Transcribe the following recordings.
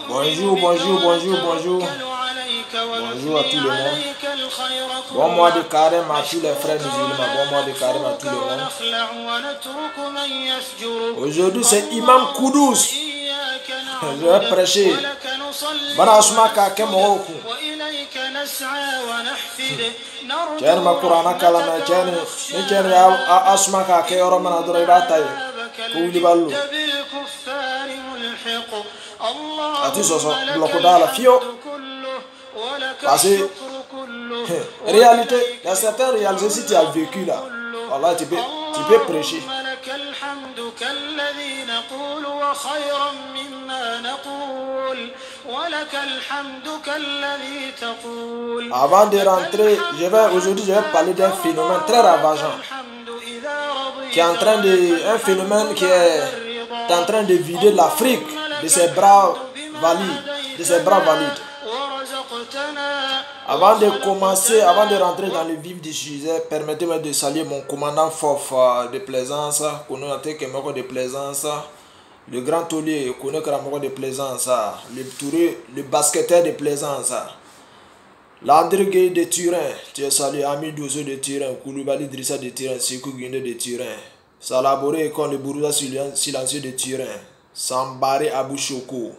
Bonjour, bonjour, bonjour, bonjour. Bonjour à tout le monde. Bon mois de carême à tous les frères musulmans. Bon mois de carême à tout le monde. Aujourd'hui c'est Imam Kudus. Je vais prêcher. Barasmaka Kemoku. Tiens ma Qur'ana kalama tiens asmaka ke oromana dore batay. Kuli ballu. Ati soso bloco dalla fio. Parce que réalité, il y a certaines réalités si tu as vécu là. Voilà, tu peux prêcher. Avant de rentrer, aujourd'hui je vais parler d'un phénomène très ravageant qui est en train de, un phénomène qui est en train de vider l'Afrique de ses bras valides, Avant de commencer, avant de rentrer dans le vif du sujet, permettez-moi de saluer mon commandant Fof de Plaisance, de Plaisance, le grand taulier de Plaisance, le touré, le basketteur de Plaisance, Landry Gueye de Turin, tu es salué, Ami Dozo de Turin, Koulibaly Drissa de Turin, Sekou Guinde de Turin, Salaboré comme le bourgeois silencieux de Turin, Sambaré Abouchoko,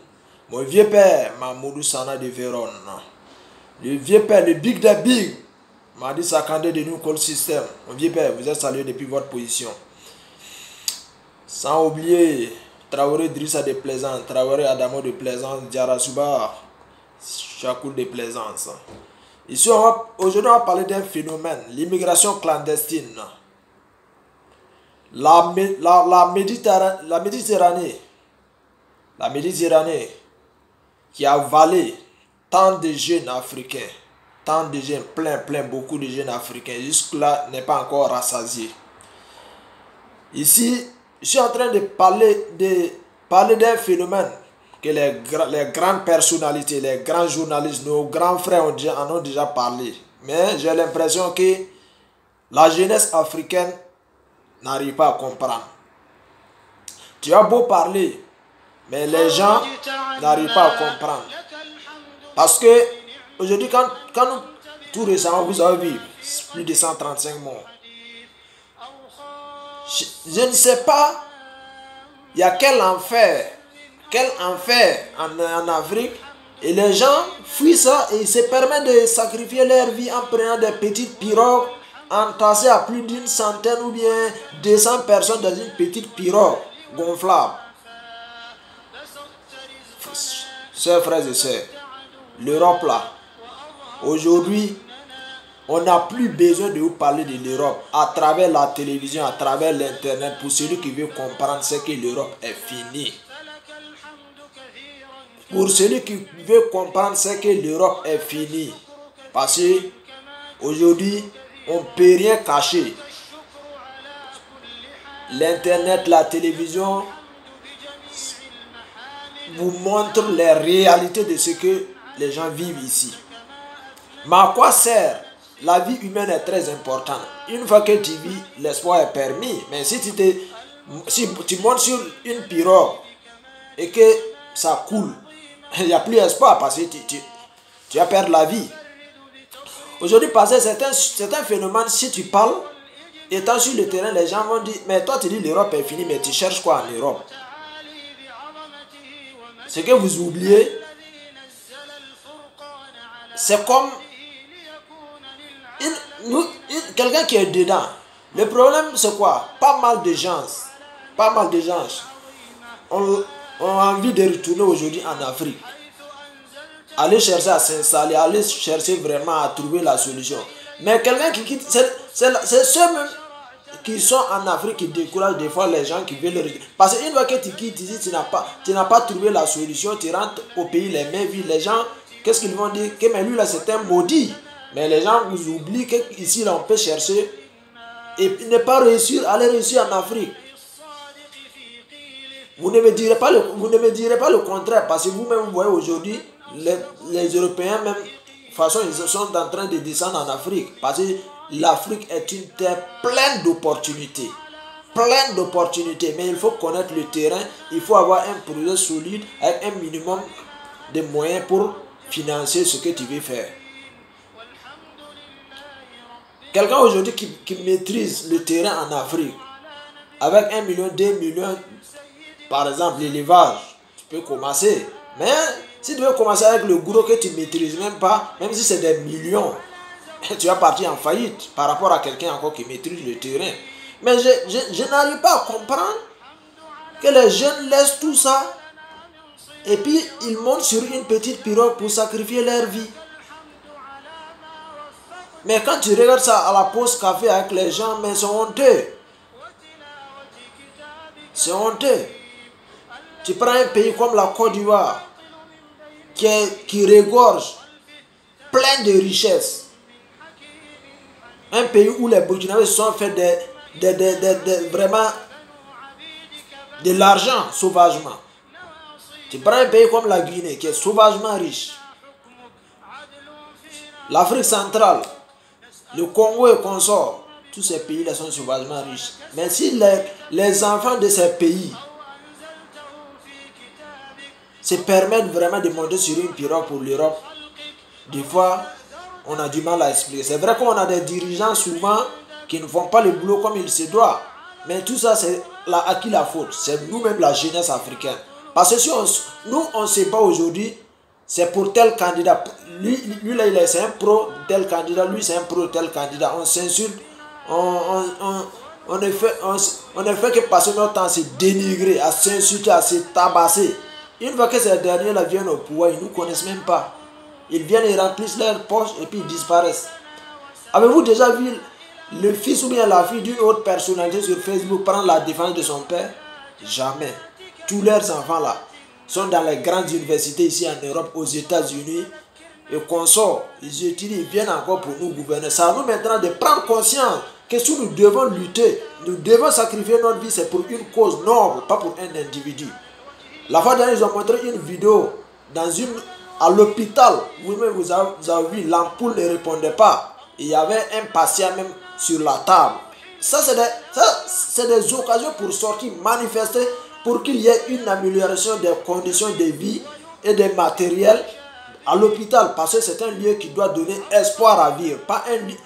mon vieux père, Mamoudou Sana de Vérone, le vieux père, le big de big, Madi Sakandé de New Call System, mon vieux père, vous êtes salué depuis votre position. Sans oublier Traoré Drissa de Plaisance, Traoré Adamo de Plaisance, Diarasuba, Chakoul de Plaisance. Ici, aujourd'hui, on va parler d'un phénomène, l'immigration clandestine. La Méditerranée qui a avalé tant de jeunes africains, tant de jeunes, beaucoup de jeunes africains, jusque-là n'est pas encore rassasié. Ici, je suis en train de parler d'un phénomène que les grandes personnalités, les grands journalistes, nos grands frères en ont déjà parlé. Mais j'ai l'impression que la jeunesse africaine n'arrive pas à comprendre. Tu as beau parler, mais les gens n'arrivent pas à comprendre. Parce que aujourd'hui, quand nous, tout récemment, vous avez vu plus de 135 morts. Je ne sais pas, il y a quel enfer en Afrique, et les gens fuient ça et se permettent de sacrifier leur vie en prenant des petites pirogues entassées à plus d'une centaine ou bien 200 personnes dans une petite pirogue gonflable. Chers frères et sœurs, l'Europe là, aujourd'hui, on n'a plus besoin de vous parler de l'Europe à travers la télévision, à travers l'internet. Pour celui qui veut comprendre, c'est que l'Europe est finie. Pour celui qui veut comprendre, c'est que l'Europe est finie. Parce que aujourd'hui, on ne peut rien cacher. L'internet, la télévision vous montre les réalités de ce que les gens vivent ici. Mais à quoi sert? La vie humaine est très importante. Une fois que tu vis, l'espoir est permis. Mais si tu montes sur une pirogue et que ça coule, il n'y a plus d'espoir parce que tu vas perdre la vie. Aujourd'hui, c'est un phénomène. Si tu parles, étant sur le terrain, les gens vont dire, mais toi tu dis l'Europe est finie, mais tu cherches quoi en Europe? Ce que vous oubliez, c'est comme quelqu'un qui est dedans. Le problème c'est quoi? Pas mal de gens ont envie de retourner aujourd'hui en Afrique, aller chercher à s'installer, aller chercher vraiment à trouver la solution. Mais quelqu'un qui quitte, c'est ceux-mêmes qui sont en Afrique qui découragent des fois les gens qui veulent le retourner. Parce qu'une fois que tu quittes ici, tu n'as pas trouvé la solution, tu rentres au pays les mains vides. Les gens, qu'est-ce qu'ils vont dire? Que mais lui là c'est un maudit. Mais les gens vous oublient qu'ici là on peut chercher et ne pas aller réussir en Afrique. Vous ne me direz pas le contraire, parce que vous-même vous voyez aujourd'hui les Européens même, de toute façon ils sont en train de descendre en Afrique, parce que l'Afrique est une terre pleine d'opportunités. plein d'opportunités, mais il faut connaître le terrain, il faut avoir un projet solide avec un minimum de moyens pour financer ce que tu veux faire. Quelqu'un aujourd'hui qui maîtrise le terrain en Afrique, avec 1 million, 2 millions, par exemple, l'élevage, tu peux commencer. Mais si tu veux commencer avec le gros que tu ne maîtrises même pas, même si c'est des millions, tu vas partir en faillite par rapport à quelqu'un encore qui maîtrise le terrain. Mais je n'arrive pas à comprendre que les jeunes laissent tout ça et puis ils montent sur une petite pirogue pour sacrifier leur vie. Mais quand tu regardes ça à la pause café avec les gens, mais c'est honteux. C'est honteux. Tu prends un pays comme la Côte d'Ivoire qui regorge plein de richesses. Un pays où les Burkinabés se sont fait vraiment de l'argent sauvagement. Tu prends un pays comme la Guinée qui est sauvagement riche. L'Afrique centrale, le Congo et consorts, tous ces pays-là sont sauvagement riches. Mais si les enfants de ces pays se permettent vraiment de monter sur une pirogue pour l'Europe, des fois, on a du mal à expliquer. C'est vrai qu'on a des dirigeants souvent qui ne font pas le boulot comme il se doit. Mais tout ça, c'est à qui la faute? C'est nous-mêmes, la jeunesse africaine. Parce que si nous, on ne sait pas aujourd'hui, c'est pour tel candidat. Lui là, c'est un pro tel candidat. Lui, c'est un pro tel candidat. On s'insulte. On ne fait que passer notre temps à se dénigrer, à s'insulter, à se tabasser. Une fois que ces derniers-là viennent au pouvoir, ils ne nous connaissent même pas. Ils viennent et remplissent leurs poches et puis ils disparaissent. Avez-vous déjà vu le fils ou bien la fille d'une autre personnalité sur Facebook prendre la défense de son père? Jamais. Tous leurs enfants là sont dans les grandes universités ici en Europe, aux États-Unis et consorts. Ils étudient, ils viennent encore pour nous gouverner. Ça nous maintenant de prendre conscience que si nous devons lutter, nous devons sacrifier notre vie, c'est pour une cause noble, pas pour un individu. La fois dernière, ils ont montré une vidéo à l'hôpital. Vous-même, vous avez vu, l'ampoule ne répondait pas. Il y avait un patient même sur la table. Ça, c'est des occasions pour sortir, manifester, pour qu'il y ait une amélioration des conditions de vie et des matériels à l'hôpital. Parce que c'est un lieu qui doit donner espoir à vivre. Pas un lieu.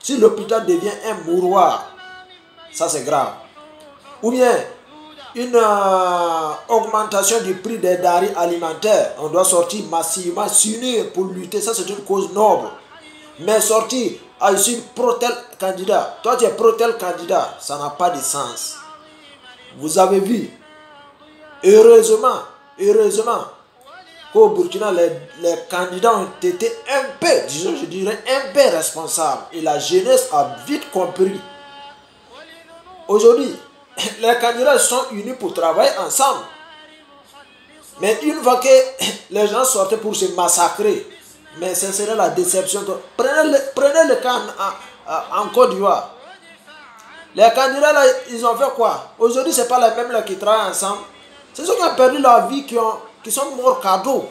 Si l'hôpital devient un mouroir, ça c'est grave. Ou bien une augmentation du prix des denrées alimentaires. On doit sortir massivement, s'unir pour lutter. Ça, c'est une cause noble. Mais sortir, je suis pro-tel candidat. Toi, tu es pro-tel candidat. Ça n'a pas de sens. Vous avez vu. Heureusement, qu'au Burkina, les candidats ont été un peu, je dirais, un peu responsables. Et la jeunesse a vite compris. Aujourd'hui, les candidats sont unis pour travailler ensemble. Mais une fois que les gens sortaient pour se massacrer, mais ce serait la déception. Prenez le cas en Côte d'Ivoire. Les candidats là, ils ont fait quoi? Aujourd'hui, ce n'est pas les mêmes là qui travaillent ensemble. C'est ceux qui ont perdu la vie qui sont morts cadeau.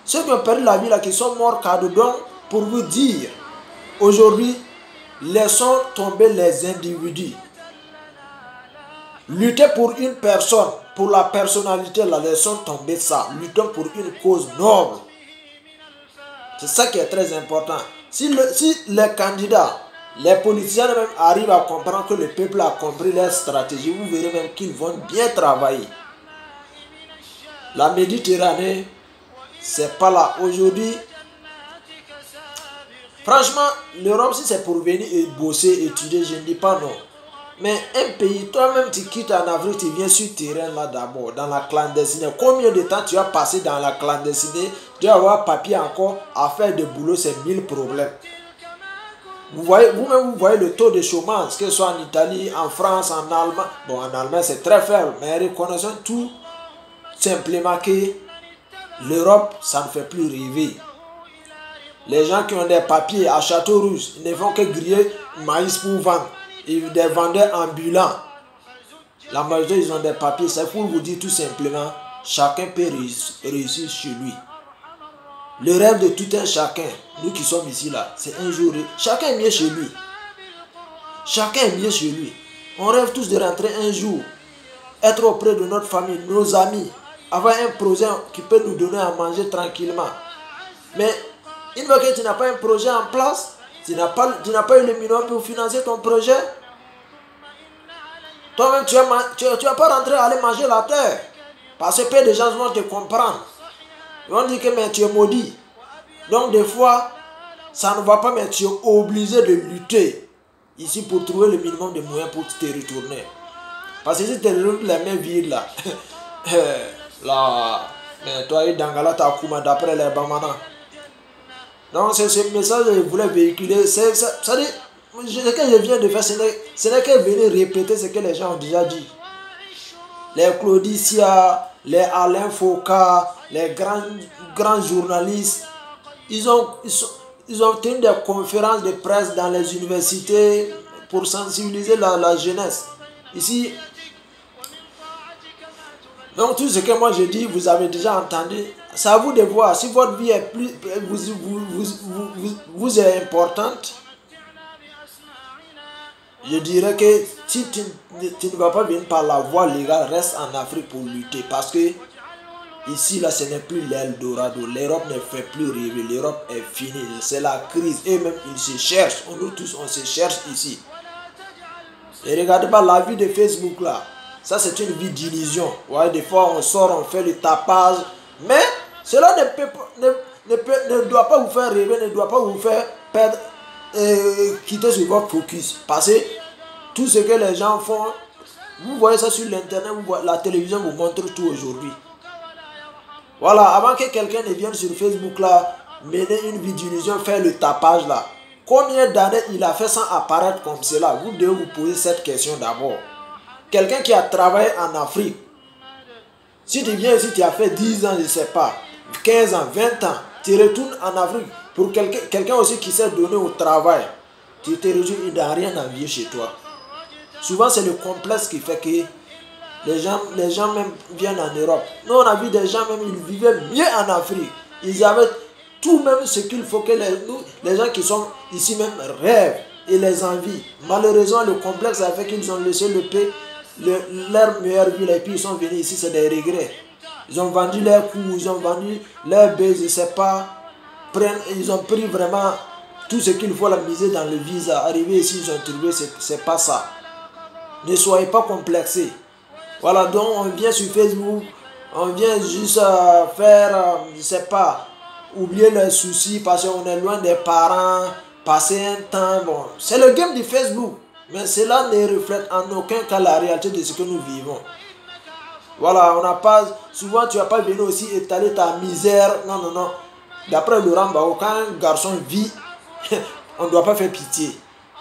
Ceux qui ont perdu la vie là qui sont morts cadeau. Donc, pour vous dire, aujourd'hui, laissons tomber les individus. Lutter pour une personne, pour la personnalité, la laissons tomber ça. Luttons pour une cause noble. C'est ça qui est très important. Si les candidats, les politiciens même arrivent à comprendre que le peuple a compris leur stratégie, vous verrez même qu'ils vont bien travailler. La Méditerranée, c'est pas là. Aujourd'hui, franchement, l'Europe, si c'est pour venir et bosser, étudier, je ne dis pas non. Mais un pays, toi-même tu quittes en Afrique, tu viens sur le terrain là d'abord, dans la clandestinité. Combien de temps tu as passé dans la clandestinité? Tu vas avoir papier encore, à faire de boulot, c'est 1000 problèmes. Vous-même, vous voyez le taux de chômage, que ce soit en Italie, en France, en Allemagne. Bon, en Allemagne c'est très faible, mais reconnaissons tout simplement que l'Europe, ça ne fait plus rêver. Les gens qui ont des papiers à Château-Rouge, ils ne font que griller maïs pour vendre. Des vendeurs ambulants. La majorité, ils ont des papiers. C'est pour vous dire tout simplement, chacun peut réussir chez lui. Le rêve de tout un chacun, nous qui sommes ici là, c'est un jour, chacun est mieux chez lui. Chacun est mieux chez lui. On rêve tous de rentrer un jour, être auprès de notre famille, nos amis, avoir un projet qui peut nous donner à manger tranquillement. Mais une fois que tu n'as pas un projet en place, tu n'as pas eu le minimum pour financer ton projet, toi-même tu vas pas rentrer à aller manger la terre. Parce que peu de gens vont te comprendre. Ils vont dire que mais tu es maudit. Donc des fois, ça ne va pas, mais tu es obligé de lutter ici pour trouver le minimum de moyens pour te retourner. Parce que si tu es la main vide là, là, mais toi et Dangala Takuma d'après les Bamana. Donc c'est ce message que je voulais véhiculer. Ça dit, ce que je viens de faire, ce n'est que venir répéter ce que les gens ont déjà dit. Les Claudicia, les Alain Foucault, les grands journalistes, ils ont tenu des conférences de presse dans les universités pour sensibiliser la jeunesse. Ici, donc tout ce que moi je dis, vous avez déjà entendu. C'est à vous de voir si votre vie est vous est importante. Je dirais que si tu ne vas pas venir par la voie légale, reste en Afrique pour lutter. Parce que ici, là, ce n'est plus l'Eldorado. L'Europe ne fait plus rêver. L'Europe est finie. C'est la crise. Et même, ils se cherchent. Nous tous, on se cherche ici. Et regardez pas la vie de Facebook, là. Ça, c'est une vie d'illusion. Ouais, des fois, on sort, on fait le tapage. Mais cela ne doit pas vous faire rêver, ne doit pas vous faire perdre, quitter sur votre focus. Parce que tout ce que les gens font, vous voyez ça sur l'internet, la télévision vous montre tout aujourd'hui. Voilà, avant que quelqu'un ne vienne sur Facebook là, mener une vie d'illusion, faire le tapage là. Combien d'années il a fait sans apparaître comme cela? Vous devez vous poser cette question d'abord. Quelqu'un qui a travaillé en Afrique, si tu viens ici, tu as fait 10 ans, je ne sais pas, 15 ans, 20 ans, tu retournes en Afrique, pour quelqu'un aussi qui s'est donné au travail, tu te retrouves, il n'a rien à vivre chez toi. Souvent, c'est le complexe qui fait que les gens même viennent en Europe. Nous, on a vu des gens même, ils vivaient mieux en Afrique. Ils avaient tout même ce qu'il faut que les gens qui sont ici même rêvent et les envient. Malheureusement, le complexe a fait qu'ils ont laissé leur meilleure vie et puis ils sont venus ici, c'est des regrets. Ils ont vendu leurs coups, ils ont vendu leurs baies, je ne sais pas. Ils ont pris vraiment tout ce qu'il faut la miser dans le visa. Arrivé ici, ils ont trouvé, c'est pas ça. Ne soyez pas complexés. Voilà, donc on vient sur Facebook, on vient juste faire, je ne sais pas, oublier les soucis parce qu'on est loin des parents, passer un temps, bon. C'est le game du Facebook, mais cela ne reflète en aucun cas la réalité de ce que nous vivons. Voilà, on n'a pas, souvent tu vas pas venir aussi étaler ta misère, non, non, non. D'après Laurent Gbagbo, quand un garçon vit, on ne doit pas faire pitié.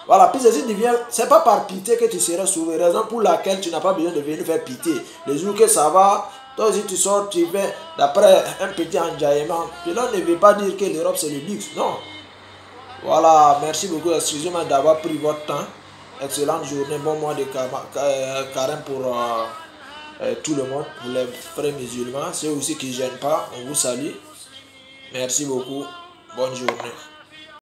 Voilà, puis ceci devient, c'est pas par pitié que tu seras sauvé, raison pour laquelle tu n'as pas besoin de venir faire pitié. Les jours que ça va, toi aussi tu sors, tu viens d'après un petit enjaillement. Cela ne veut pas dire que l'Europe c'est le luxe, non. Voilà, merci beaucoup, excusez-moi d'avoir pris votre temps. Excellente journée, bon mois de carême pour tout le monde, pour les frères musulmans. Ceux aussi qui ne gênent pas, on vous salue. Merci beaucoup, bonne journée.